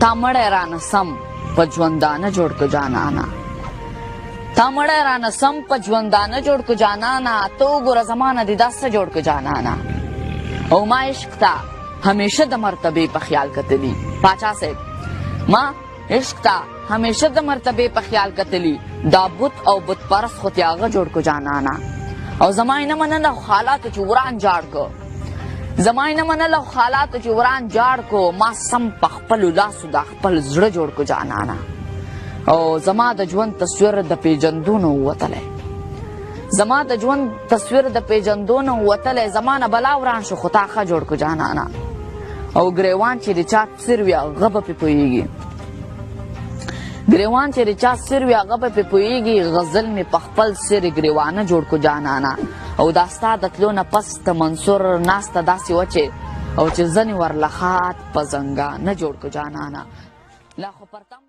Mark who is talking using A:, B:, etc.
A: تا مړی رانه سم په ژوندانه جوړ که جانانا تا مړی رانه سم په ژوندانه جوړ که جانانا ته وګوره زما نه دې دا څه جوړ که جانانا او ما عشق ته همیشه د مرتبې په خیال کتلی پاچا صاحب ما عشق ته همیشه د مرتبې په خیال کتلی دا بت او بت پرست خو تیاغه جوړ که جانانا او زما یې نه منله خو حالاتو چې وران جاړ که زما یې نه منله خو حالاتو چې وران جاړ کو ما سم په خپلو لاسو دا خپل زړه جوړ کو جانانا او زما د ژوند تصویر د پیژندو نه ووتلی زما د ژوند تصویر د پیژندو نه ووتلی زما نه بلا وران شو خو تا ښه جوړ کو جانانا او ګریوان چې د چا سر وي هغه به پې پوهېږي ګریوان چې د چا سر وي هغه به پې پوهېږي غزل مې په خپل سر ګریوانه جوړ کو جانانا او دا ستا د تلو نه پس د منصور ناسته داسې وه چې او چې ځنې ورلخات په زنګانه جوړ کو جانانا لا خو پرتم